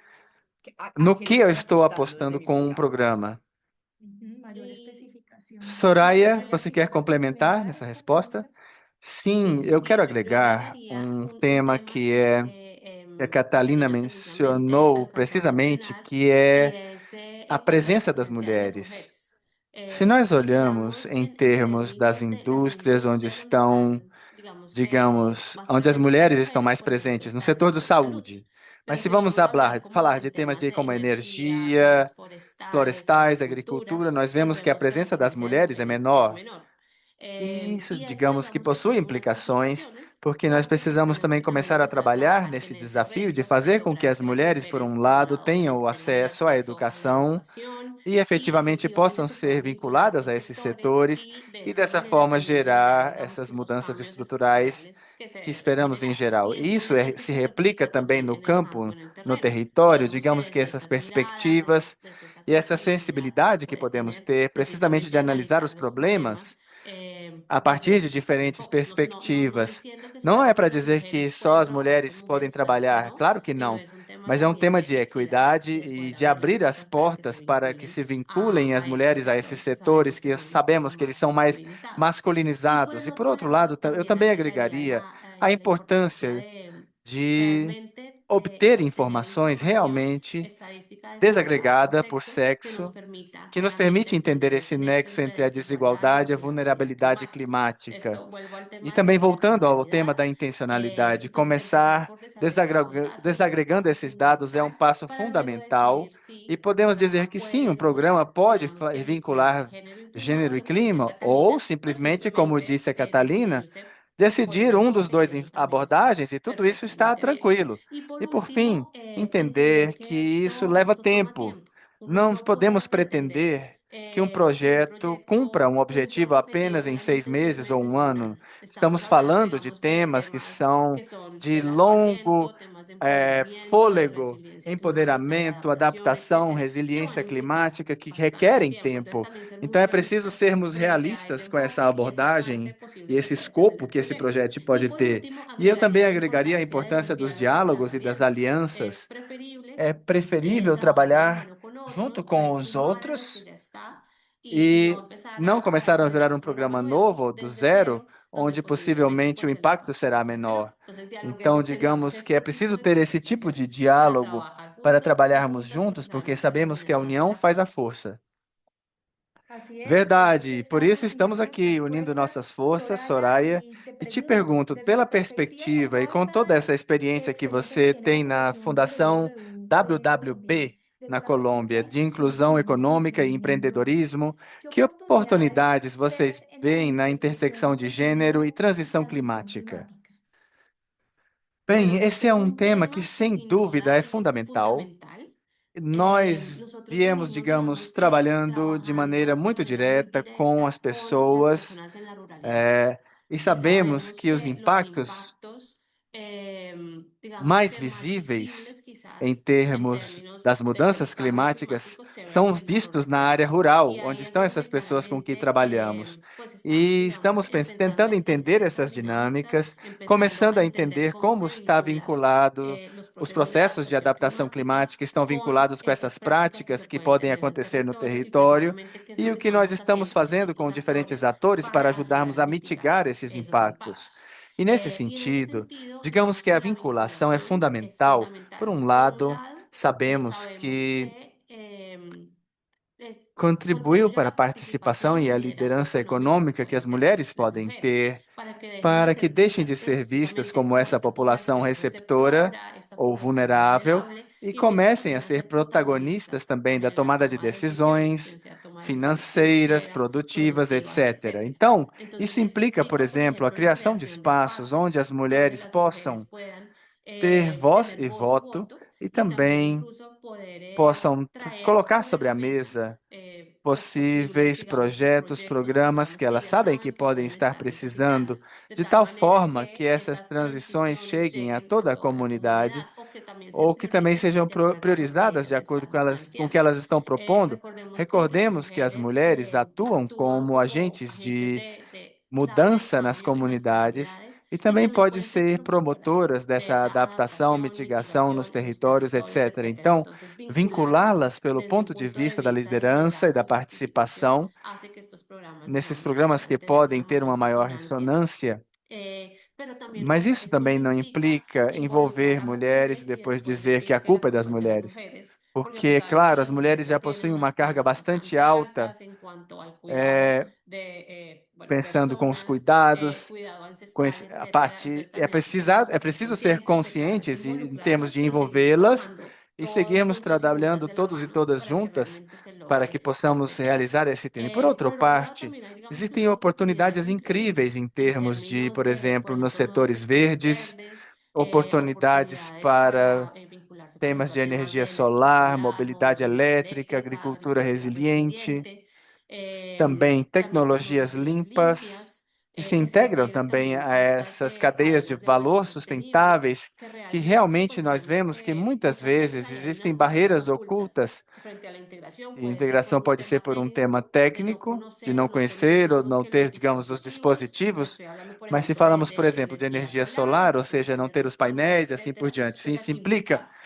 que a no qué le que eu estoy estou apostando desde apostando mi com um programa. programa. Ujú, mayor Y especificación. Soraya, Soraya, você quer ¿quisieras complementar complementar nessa esta resposta? pregunta? Sim, sí, eu quero sí, yo agregar agregaría um un tema tema que é que a que Catalina ella precisamente mencionou alcanzó a precisamente, mencionar, que y é es a el tema de la presença das presencia de las mulheres. mujeres. Se nós Si olhamos miramos em en el termos das periodo de las indústrias onde industrias donde estão, están, digamos, digamos, más onde as presentes las mulheres estão mujeres, mais por ejemplo, presentes, no está el setor de sector salud. saúde. Mas Pero se si vamos vamos a hablar como falar de en temas temas de como energía, energia, temas forestales, florestais, agricultura, agricultura, nós pues vemos que a vemos que la presença das presencia de mulheres é mujeres es menor. menor. E isso, Y esto, digamos que digamos que possui tiene unas implicações, implicaciones, porque nós porque pues precisamos tenemos também que también começar a empezar a trabalhar trabajar nesse en el desafio de terreno para fazer com que lograr as que las mulheres, por mujeres, um por un lado, lado, tenham o tengan el acesso à acceso a la educação educación e efetivamente y obviamente possam se ser puedan vincular a vinculadas estos a esses sectores setores y de e esta dessa manera forma también lograr, gerar digamos, essas que esos mudanças cambios estruturais estructurales que que se deben esperamos em generar. geral. Y E esto isso obviamente se se replica replica também también no en el campo, campo, en el no terreno. território, Digamos que digamos que desde essas estas miradas, perspectivas desde estas e essa sensibilidades se sensibilidade que puede podemos tener ter, precisamente precisamente de analisar analizar os los problemas problemas a desde partir de distintos diferentes enfoques. No perspectivas. diciendo que Não é solamente para las dizer que mujeres só pueden as trabajar con mulheres podem mujeres, claro que trabalhar, no, claro que sino não, es un mas é um tema de equidade e de abrir as portas para que se vinculem as mulheres a esses setores que sabemos que eles são mais masculinizados. E, por outro lado, eu também agregaria a importância de obter informações realmente desagregada por sexo, que nos permite entender esse nexo entre a desigualdade e a vulnerabilidade climática. E também, voltando ao tema da intencionalidade, começar desagregando esses dados é um passo fundamental, e podemos dizer que sim, um programa pode vincular gênero e clima, ou simplesmente, como disse a Catalina, decidir um dos dois abordagens, e tudo isso está tranquilo. E, por fim, entender que isso leva tempo. Não podemos pretender que um projeto cumpra um objetivo apenas em 6 meses ou um ano. Estamos falando de temas que são de longo fôlego, empoderamento, adaptação, resiliência climática, que requerem tempo. Então, é preciso sermos realistas com essa abordagem e esse escopo que esse projeto pode ter. E eu também agregaria a importância dos diálogos e das alianças. É preferível trabalhar junto com os outros e não começar a virar um programa novo, do zero, onde possivelmente o impacto será menor. Então, digamos que é preciso ter esse tipo de diálogo para trabalharmos juntos, porque sabemos que a união faz a força. Así es, por eso Verdade. Por isso estamos estamos uniendo aqui nuestras unindo fuerzas, nossas forças, Soraya, Soraya, y te e te pregunto, pergunto, desde pela tu perspectiva, porque perspectiva e vos com estás toda essa qué experiência que excelente você que en la tem na Fundación Fundação WW de Colombia, WWB na desde la Colômbia, perspectiva de de inclusão sostenibilidad y econômica e emprendedores, empreendedorismo, ¿qué que oportunidades oportunidades vocês ves en la veem na intersección intersecção de de gênero e género y transição transición climática? climática? Bem, Bueno, esse é es um un tema que, tema que sem sin dúvida, é duda es fundamental. fundamental. Nós Nosotros viemos, venimos, digamos, digamos que trabalhando de maneira trabajando de muito manera muy direta com as directa con las pessoas, personas en la ruralidad é, e y sabemos sabemos que os que los impactos impactos, digamos mais que más visíveis visibles em quizás en termos términos das de los mudanças cambios climáticas climáticos se ven são en la vistos na ruralidad. área Y rural, onde ahí es estão donde essas pessoas com que claramente trabalhamos. pues estamos, E digamos, estamos empezando a tentando entender entender esas essas dinámicas, dinâmicas, empezando começando a a entender entender cómo como se está vincula vinculado los os procesos de processos de adaptación adaptação climática climática estão con vinculados com estas essas prácticas que práticas se que pueden podem tener en el acontecer no territorio y território, precisamente qué es lo e que o que nós estamos estamos haciendo fazendo distintos com diferentes actores atores para para ayudar ajudarmos a a mitigar mitigar esses esos impactos. impactos. E nesse Y en ese sentido, sentido, digamos digamos que a que la vinculação é vinculación es fundamental. Por fundamental. um Por un lado, lado, porque sabemos sabemos que que contribuiu contribuye a para a la participação participación e y a el liderazgo liderança económico que econômica que pueden as tener mulheres las podem mujeres, ter, para que dejen deixem de de ser ser vistas precisamente como como essa esta população población receptora receptora, esta ou población vulnerável vulnerable, e y empiecen comecem a también a ser ser protagonistas protagonistas também da también en la tomada de toma de decisiones, bien decisões sea toma de decisiones financeiras, financieras, produtivas, productivas, etc. etcétera. Então, Entonces, isso esto implica, por implica, por exemplo, a ejemplo, la criação de creación de espaços onde espacios as donde mulheres las mujeres possam puedan ter voz tener e voz y voto voto e y también também incluso poder possam traer colocar sobre sobre la a mesa mesa pues posibles, possíveis digamos que projetos, proyectos, programas que programas que elas ya sabem que saben que podem pueden estar estar precisando, necesitando, de de tal tal manera forma que que essas esas transições transiciones cheguem a lleguen a toda a toda la comunidade comunidad o que también se ou que também prioricen sejam de acuerdo a lo que priorizadas de ellas acordo com, están com o que planteando. elas estão propondo. Recordemos que las Recordemos que as mujeres mulheres atuam actúan como como agentes agentes de clave de mudança nas cambio en las comunidades comunidades e y também también pode pueden ser ser promotoras promotoras de dessa esa adaptação, adaptación, mitigação nos mitigación en los territórios, territorios, etc. etcétera. Então, Entonces, vincularlas vinculá-las pelo desde un ponto de punto de vista da vista de liderança e da liderazgo, de participación, participação, hace que estos programas, nesses digamos, programas puedan que tener podem una ter mayor uma maior resonancia. ressonância, Pero también, mas ojo, isso esto no também não implica implica involucrar envolver a mulheres e mujeres y depois después dizer que a decir que la culpa é das culpa es de las mulheres. mujeres, porque pues Porque, sabemos que claro, as las mujeres mulheres ya já tienen possuem uma unas carga cargas bastante bastante alta, altas en cuanto al cuidado eh, de, bueno, pensando com os personas, cuidados, cuidado com ancestral, a etcétera. parte Entonces también aquí tenemos que é ser preciso ser conscientes de, claro, es conscientes em termos involucrarlas, de pero seguir envolvê-las trabajando e todos seguirmos juntos y juntas trabalhando de la todos e mano todas para que juntas realmente se para que logre este possamos tema. realizar esse tema. E por outra Por el otro lado, parte, también hay, digamos, existem unas oportunidades oportunidades incríveis em increíbles en termos de, términos por de, por exemplo, nos ejemplo, nuevos setores sectores verdes, verdes, oportunidades oportunidades para para vincularse, por temas ejemplo, de a temas energia de energía solar, solar, mobilidade movilidad elétrica, eléctrica, agricultura agricultura resiliente, resiliente, também también tecnologias tecnologías limpas, limpias que se que se integram integren também también a a estas essas cadeias de cadenas de valor valor sostenibles, sustentáveis, que que realmente realmente pues nós vemos vemos que que muitas muchas veces vezes ahí hay existem unas barreras barreiras ocultas ocultas. frente a la integración, E puede ser por integração un pode ser tema por um tema técnico, de no técnico, de conocer não o no tener, conhecer ou digamos não que ter, los digamos, os dispositivos, y dispositivos. estoy hablando, por Mas se ejemplo, falamos, por de exemplo, de energía energia solar, solar, ou que tiene que seja, não tener ter os los paneles, painéis e assim por etcétera. diante, Entonces isso aquí implica implica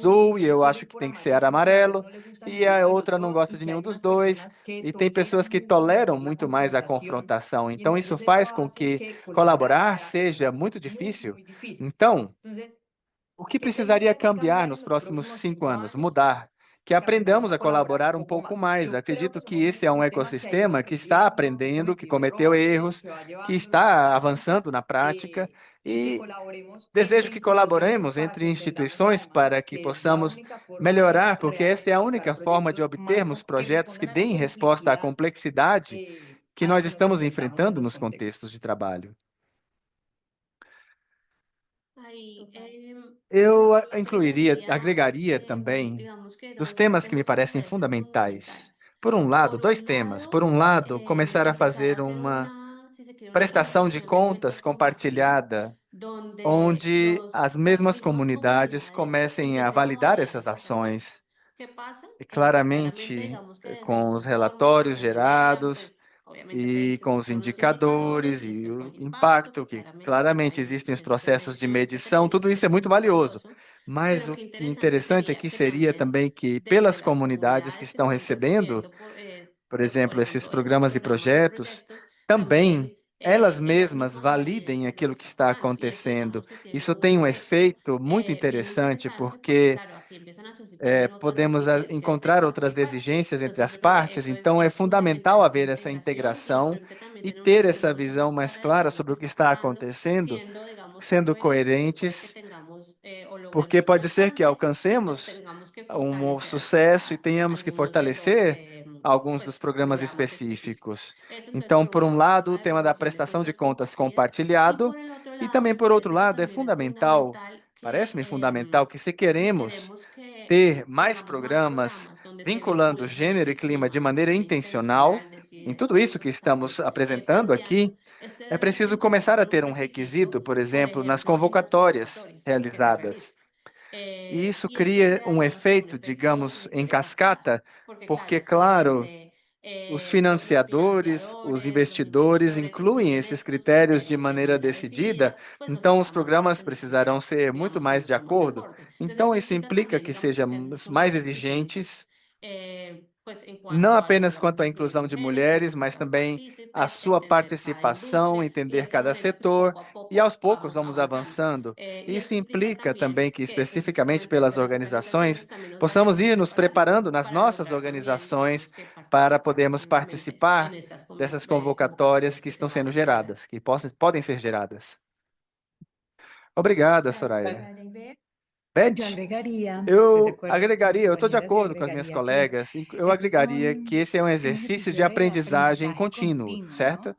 azul e eu acho que tem que ser amarelo, e a outra não gosta de nenhum dos dois, e tem pessoas que toleram muito mais a confrontação. Então, isso faz com que colaborar seja muito difícil. Então, O que precisaria cambiar nos próximos 5 anos? Mudar. Que aprendamos a colaborar um pouco mais. Acredito que esse é um ecossistema que está aprendendo, que cometeu erros, que está avançando na prática e desejo que colaboremos entre instituições para que possamos melhorar, porque esta é a única forma de obtermos projetos que deem resposta à complexidade que nós estamos enfrentando nos contextos de trabalho. Eu agregaria também dos temas que me parecem fundamentais. Por um lado, dois temas. Por um lado, começar a fazer uma prestação de contas compartilhada, onde as mesmas comunidades comecem a validar essas ações. E claramente, com os relatórios gerados e com os indicadores e o impacto, que claramente existem os processos de medição, tudo isso é muito valioso. Mas o que interessante aqui seria também que, pelas comunidades que estão recebendo, por exemplo, esses programas e projetos, também elas mesmas validem aquilo que está acontecendo. Isso tem um efeito muito interessante, porque podemos encontrar outras exigências entre as partes, então é fundamental haver essa integração e ter essa visão mais clara sobre o que está acontecendo, sendo coerentes, porque pode ser que alcancemos um sucesso e tenhamos que fortalecer alguns dos programas específicos. Então, por um lado, o tema da prestação de contas compartilhado, e também, por outro lado, é fundamental, parece-me fundamental, que se queremos ter mais programas vinculando gênero e clima de maneira intencional, em tudo isso que estamos apresentando aqui, é preciso começar a ter um requisito, por exemplo, nas convocatórias realizadas. E isso cria um efeito, digamos, em cascata, porque, claro, os financiadores, os investidores incluem esses critérios de maneira decidida, então os programas precisarão ser muito mais de acordo. Então, isso implica que sejamos mais exigentes, não apenas quanto à inclusão de mulheres, mas também a sua participação, entender cada setor, e aos poucos vamos avançando. Isso implica também que, especificamente pelas organizações, possamos ir nos preparando nas nossas organizações para podermos participar dessas convocatórias que estão sendo geradas, que podem ser geradas. Obrigada, Gracias, Soraya. Soraya y Beth. Yo Beth, agregaría, estoy de eu acuerdo con mis agregaria, eu estou de compañeras y acordo com as minhas agregaría que colegas, eu esto es agregaria que esse é um un exercício de ejercicio de aprendizagem aprendizaje contínuo, continuo, certo?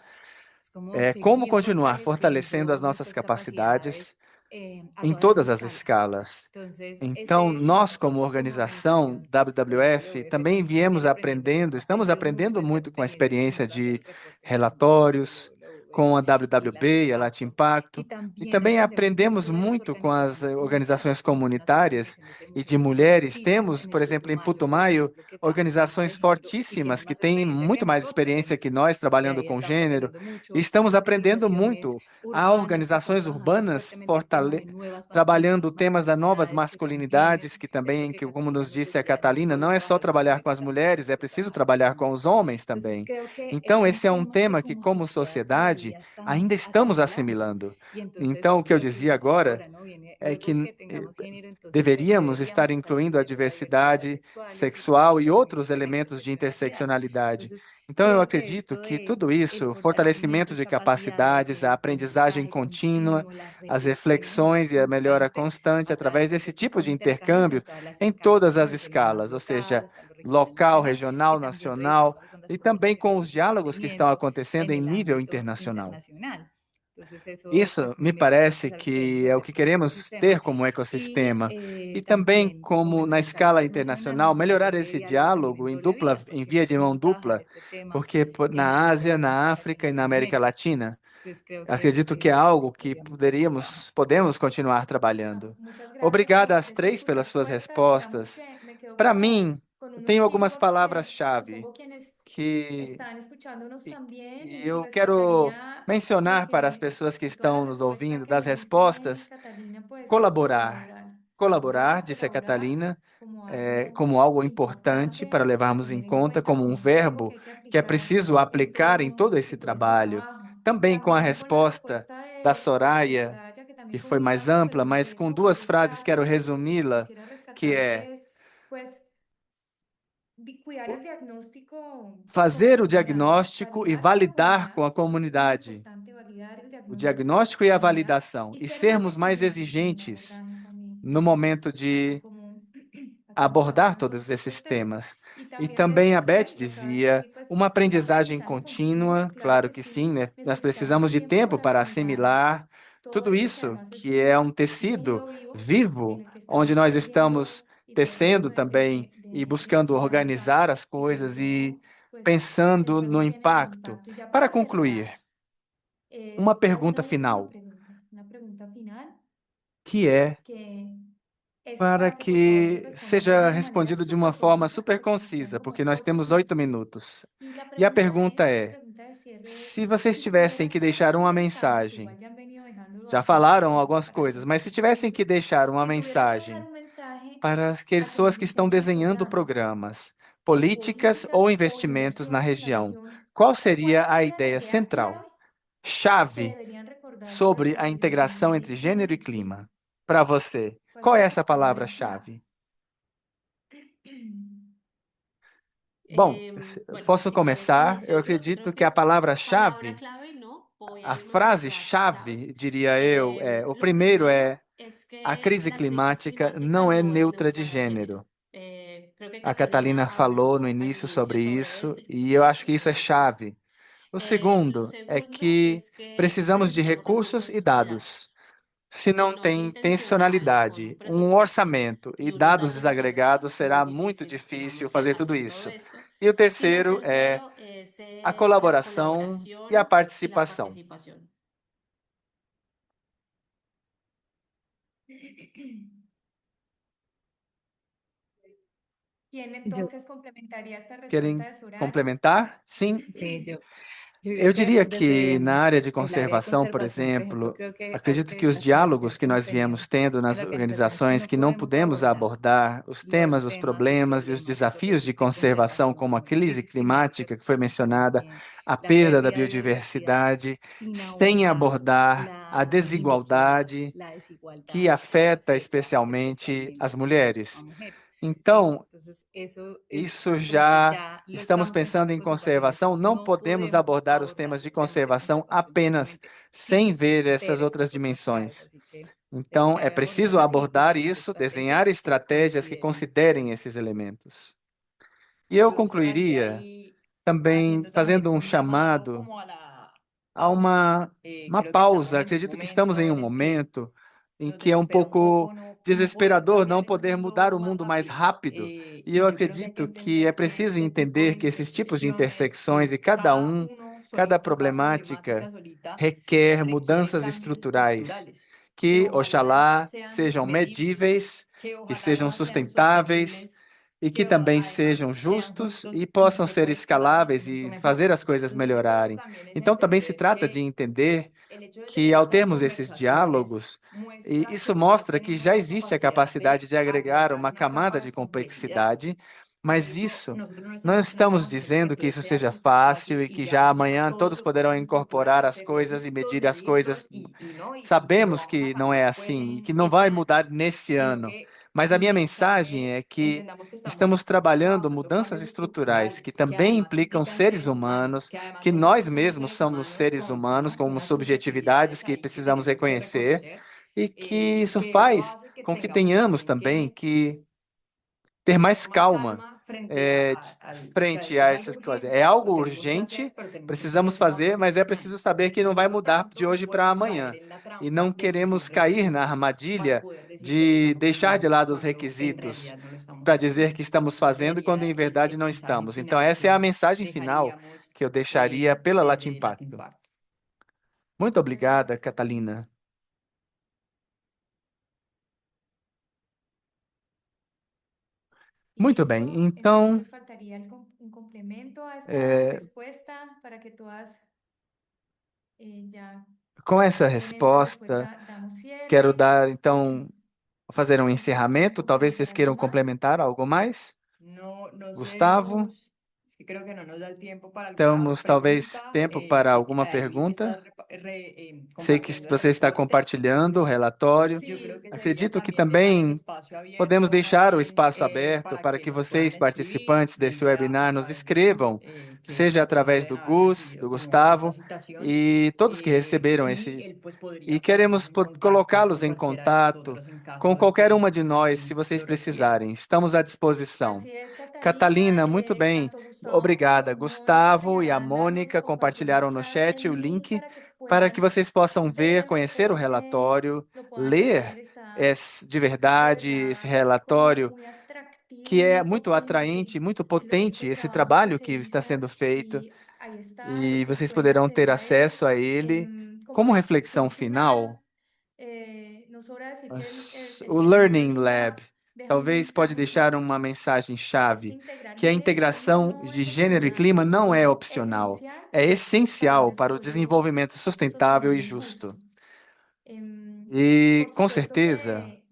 ¿no? Es como Como seguir continuar fortalecendo as fortaleciendo nossas nuestras capacidades capacidades a em todas las todas as escalas. escalas. Entonces, Então, nós, como nosotros como organização organización WWF, WWF também también viemos hemos aprendendo, estamos aprendido mucho aprendendo de esta muito com a experiencia con experiência juntas de del reporte relatórios, com a y Latin WWB e a Latin Impacto. Impacto, Y e también também aprendemos aprendemos mucho de las muito com as organizaciones organizações comunitarias. Somos una comunitárias organización que e tenemos de mucha mulheres. expertismo Temos, en por el exemplo, em Putumayo, por Putumayo, ejemplo, que trabaja organizações trabajando y fortíssimas tiene que más têm experiencia que muito mais nosotros experiência que tenemos. nós De trabalhando ahí com estamos gênero, aprendiendo e mucho. estamos aprendendo Organizaciones muito. Há urbanas que están organizações trabajando urbanas fuertemente temas de nuevas trabalhando temas das novas masculinidades, que también masculinidades, es que esto também, que como Catalina nos nos disse a decía, no es Catalina, solo não é só trabajar con trabalhar com mujeres, as también mulheres, tenemos é que preciso trabajar con trabalhar com hombres. os homens Entonces também. creo que Então, es un esse é um tema que tema que, como como sociedad sociedade, todavía estamos ainda estamos asimilando. assimilando. Y entonces Então, o que eu lo que dizia decía agora ahora, ¿no? Viene é luego que que tengamos género, entonces deveríamos estar deberíamos estar incluindo a incluyendo la diversidad diversidade sexual y sexual e sexualidad outros y la elementos de interseccionalidad. interseccionalidade. Entonces Então, eu creo que acredito esto que de tudo el isso, fortalecimiento fortalecimento de de capacidades, capacidades, a el aprendizagem aprendizaje contínua, continuo, la as reflexión reflexões e a melhora constante constante a através través de desse este tipo tipo de de intercambios en intercâmbio todas las em escalas, todas ¿no? as Desde lo más escalas, ou local seja, hasta lo regional local, nacional y regional, también revisar nacional, cuáles son las e também propuestas que com se os están diálogos que estão teniendo acontecendo en em el nível ámbito internacional. internacional. Entonces eso Isso pues me me parece parece algo que que debemos é o hacer que como queremos ecosistema. ter como Y ecossistema. E também, también, como como en na nuestra escala labor nacional, internacional, mejorar melhorar ese esse diálogo también diálogo en doble vía, em porque via no es de mão solo trabajar dupla, este tema porque en na Ásia, solo na mujeres África e na América latinoamericanas. Latina, Entonces creo que acredito es que é algo que algo que podríamos seguir trabajando. podemos continuar trabalhando. Muchas gracias Obrigada por às três sus pelas suas respuestas. Digamos respostas. que me quedo Para como mim, con unos tenho algumas keywords que palavras-chave supongo quienes que están escuchándonos e, también e y eu quero rescataría lo mencionar para as que pessoas que con toda la estão nos respuesta ouvindo que das nos diste, respostas. Catalina, pues Colaborar. colaborar, Colaborar, disse a colaborar Catalina, como como algo algo importante para importante a levarmos em tener en conta, cuenta como um como un verbo verbo que hay que que é aplicar preciso aplicar em todo en esse todo este trabalho. trabajo. Também com a También con la resposta respuesta da de Soraya, Soraya, que también que foi mais ampla, mas com duas frases quero resumi-la, quisiera que rescatar é es, pues, cuidar el diagnóstico con la fazer o comunidad, diagnóstico e validar la validar com comunidad. a Es muy comunidade. importante validar el O diagnóstico con la diagnóstico e a comunidad validação. y E ser más sermos mais exigentes en el exigentes abordaje también no momento a de cómo, a cómo abordar trabajar todos esses estos temas. temas. Y E también Beth também a decía, Beth y lo acabas de dizia, decir, pues uma un aprendizagem aprendizaje continuo, contínua, claro claro que que sí, sim, né? Nós necesitamos precisamos de tiempo tempo para para asimilar assimilar todo tudo esto, que isso, además es que é un um tecido medio vivo en vivo, el que onde estamos nós aprendiendo estamos y tecendo tratando também e buscando de avanzar organizar as y sobre coisas e todo, pues pensando no pensando bien en el impacto. impacto. Y ya Para para concluir, cerrar, uma te hago pergunta final, una pregunta final que é que es para para que por favor se que responda seja todo de manera respondido de uma súper forma concisa super porque nos quedan concisa, como porque nós pocos temos 8 minutos. minutos. Y E a pergunta la é: pregunta de cierre es, se vocês si tivessem tuvieran que que deixar dejar un uma mensaje, que mensagem, igual ya han venido dejando já bastante falaram como algumas para coisas, mas se concluir, tivessem que entonces, deixar uma si tuvieran que dejar mensagem un mensaje para as a pessoas quienes que estão diseñan desenhando programas programas, de políticas políticas ou o investimentos na inversiones en la região, región, qual ¿cuál seria a sería la ideia idea central, clave que chave, deberían recordar para sobre a construir los integração ODS entre con gênero e el clima? clima? Para você, ¿Cuál qual é es essa esa palabra clave? palavra-chave? Bom, Bueno, posso si quieres começar? inicio Eu yo. acredito Creo que a que palabra palavra-chave, clave, ¿no? Voy a a irme por frases frase-chave, clave. diria eu, é: o Lo primeiro é primero es a que crise la crisis climática climática não é no es neutra de neutral a género. gênero. Creo que A Catalina Catalina falou no habló al início inicio sobre sobre isso esto y creo e que eu acho que isso é eso es clave. chave. O Lo segundo é segundo que es que precisamos de necesitamos recursos e recursos y dados. datos. Se Si não no se tem intentiona con un intencionalidade, um presupuesto orçamento e y unos dados datos desagregados, desagregados, es muy será muito difícil, difícil digamos, que fazer tudo hacer todo isso. esto. E o Y lo terceiro é tercero es a la colaboração e a colaboración y la participação. participación. ¿Quién Yo, entonces complementaría esta respuesta Querem de Soraya? complementar? Sim. sí, yo creo Eu que diria desde que na área de el área de conservação, por conservación, por ejemplo, exemplo, creo que algo acredito que que os las diálogos conversaciones que que hemos nós tenido viemos tendo en nas organizaciones que organizações no que não podemos pudemos abordar abordar os temas, los problemas e os problemas, los desafios de desafíos de conservação, conservación, como a como la crise crisis climática climática que foi mencionada, también, a la perda da pérdida de biodiversidad, biodiversidade, sin sem abordar abordar a la inequidad, desigualdade la que desigualdad que afeta afecta especialmente as especialmente a mulheres. mujeres. Sí, Então, entonces eso es isso como que já ya lo estamos estamos pensando pensando en em conservaciones. conservação, não No podemos podemos abordar os abordar temas de los temas de conservação conservación apenas solamente sem sin ver ver essas outras estas otras áreas. dimensões. Así que es Então, é clave preciso abordarlas y abordar diseñar isso, desenhar estrategias que estratégias que consideren estos considerem esses temas. elementos. E eu Yo cerraría concluiria ahí também haciendo también fazendo um un llamado chamado como a la a pausa. uma Creo que pausa. estamos en un Acredito que estamos momento em um en el que momento em nos que é um desespera un pouco poco no poder desesperador não cambiar el poder mudar mundo o más mundo mais rápido. rápido. E Y eu yo creo que hay que acredito que é entender que preciso este tipo de entender que esses tipos de intersecciones, intersecções e cada uno cada solito por problemática problemática solita, requer requiere mudanças cambios estruturais estructurales que que, ojalá oxalá, sean sejam medibles, medíveis, que que ojalá sejam además sean sustentáveis sostenibles, e que que também además sejam sean justos justos e y que possam se ser pueda explotar escaláveis incluso e mejor. fazer as coisas Entonces yo creo que melhorarem. también es Então, também se entender trata de que entender el hecho de que, tener ao estas termos esses conversaciones diálogos, e muestra isso que nosotros mostra que tenemos já la existe a capacidad de capacidade de agregar agregar uma una camada capa de de complejidad. complexidade, Por mas eso isso nosotros não no estamos estamos diciendo que dizendo que todo isso sea seja súper fácil fácil e y que ya já mañana amanhã todos todos poderão puedan controlar, incorporar as hacerlo coisas y e todos medir as coisas. medirlos y no, y lo Sabemos vamos a que não é cambiar pues assim e que não este vai año, mudar nesse sino ano. que Mas a mi minha mensagem mensaje é es que entendamos que estamos estamos trabalhando trabajando mudanças cambios estruturais que estructurales, que também además implicam implican seres seres humanos, humanos, que además que nós nosotros somos mesmos seres somos humanos seres humanos con com unas subjetividades subjetividades que ahí que precisamos tenemos que reconhecer reconocer e que y isso que eso faz hace que com que tengamos tenhamos también também que que ter mais tener más calma calma frente o sea, frente es a algo essas coisas. É urgente, algo lo tenemos que urgente, hacer, pero tenemos que precisamos entenderlo a fazer, mas é preciso profundidad. saber que não vai Por lo mudar de tanto, hoje no para podemos caer amanhã. en la E não trampa de queremos imprimir cair na requisitos para armadilha poder decir que lo de estamos deixar de haciendo lado os cuando en requisitos realidad no lo estamos para dizer haciendo. que estamos Ese fazendo quando sería em verdade el não mensaje estamos. Então, final essa é a que mensagem final dejaríamos que eu deixaria pela Latin desde Latin Pacto. Park. Muito Muchas obrigada, gracias, Catalina. Catalina. Y Muito bem, listo, então, entonces faltaría un complemento a esta é, respuesta para que todas ya com essa con esta resposta, respuesta damos quero cierre. dar, então, fazer um No sé si quieren encerramento. Talvez vocês complementar algo queiram más. complementar algo mais. No, no Gustavo? sé, Gus, es Temos talvez tempo para alguma pergunta. Sei que você está compartilhando o relatório. Sí, Acredito que também podemos deixar o espaço aberto para que vocês, participantes desse webinar, nos escrevam, seja através do Gus, do Gustavo e todos que receberam esse. E queremos colocá-los em contato com qualquer uma de nós, se vocês precisarem. Estamos à disposição. así es, Catalina, Catalina, muito bem. tanto Gustavo Obrigada. como Gustavo e a Catalina nos Mônica compartieron compartilharam el no chat chat o el link link para para que que vocês possam ver, ver el conhecer o reporte, relatório, lo puedan ler leer, está de verdade esse está como relatório, muy que atractivo, é muy muito atraente, potente muito potente este esse trabajo que trabalho se que está hizo sendo feito, y ahí está, e los vocês pueden poderão ter acceder a él. acesso a ele. Como Como reflexão reflexión final, final, nos sobra decir que o el Learning Learning Lab Lab deja un talvez pode mensaje deixar clave, uma y es mensagem-chave, que integrar que a género y clima integração no de es gênero e opcional, clima não é es opcional, esencial é para un essencial para o desarrollo desenvolvimento sustentável e sostenible y justo. justo. E, Por com supuesto certeza, que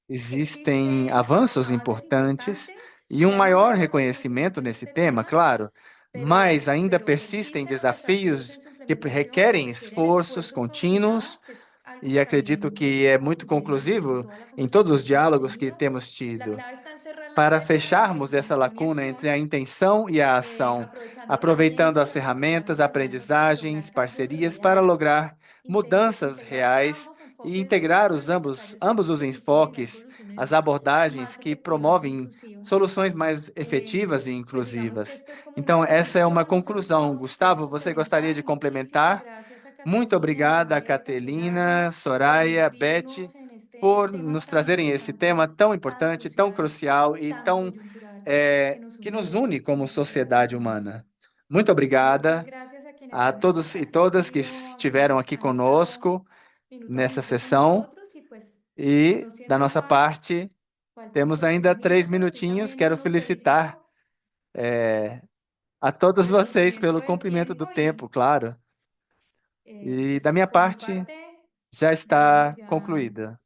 existem existen avanços avances importantes importantes e y um hay un maior mayor reconhecimento reconocimiento en nesse este tema, tema, claro, mas ainda pero persistem persisten los desafíos desafios en su que implementación que requerem requieren esforços esfuerzos contínuos, continuados, que es algo e que también acredito que é hemos muito venido en conclusivo toda la em todos os conversación que hemos diálogos que tenido. temos La tido. clave está en cerrar la Para brecha entre fecharmos essa intención y lacuna entre a acción, intenção e a ação, aprovechando aproveitando as herramientas y ferramentas, aprovechando alianzas para lograr aprendizagens, cambios parcerias para reales. lograr mudanças Integrar reais ambos e enfoques integrar son necesarios ambos os si se quiere generar enfoques, as soluciones abordagens más que efectivas e promovem inclusivas. soluções mais efetivas e Pues digamos que inclusivas. esto es como una Então, essa é uma conclusión. Nosotros conclusão. estamos aquí Gustavo, para você gostaria complementar. de Muchísimas complementar? gracias a Muito Catalina, a obrigada, Beth, a Catelina, Soraya, por Soraya, Beth, instruirnos en este por tema nos tan trazerem esse tema importante, tão tan importante, tão crucial crucial y e tan tão coyuntural que nos como, une como como sociedad sociedade humana. humana. Muito Muchas obrigada gracias a quienes a han todos e todas que asistido, a estiveram quienes aqui han estado conosco minuto a nessa minuto con sessão. nosotros y pues E, no da siendo nossa más, parte, faltan temos pues ainda 3 minutos. 3 minutinhos. También Quero los felicitar felicito a por todos el vocês cumplimiento pelo del cumprimento do tiempo tempo, claro. E da pues minha por mi parte, parte, já digamos está ya concluída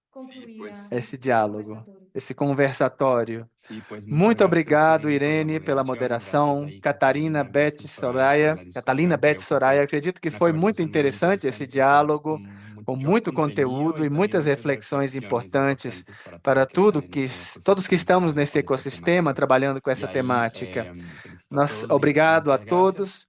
concluida esse este diálogo, conversatorio. esse conversatório. Sí, pues muchas Muito gracias, obrigado, Irene, por la Irene, pela moderación. Gracias moderação. ahí, Catarina, Catalina, Beth, Betty, Soraya, por Soraya. la Catalina, discusión. Beth, Creo que Soraya. fue Acredito que una foi muito conversación muy interessante esse interesante, diálogo, com mucho muito contenido conteúdo y e también muitas muchas reflexões reflexiones importantes importantes para para todos que están en este todos que ecosistema estamos trabajando nesse con esta ecossistema temática. trabalhando com Y essa ahí temática. felicito a todos y Obrigado a muchas gracias. todos.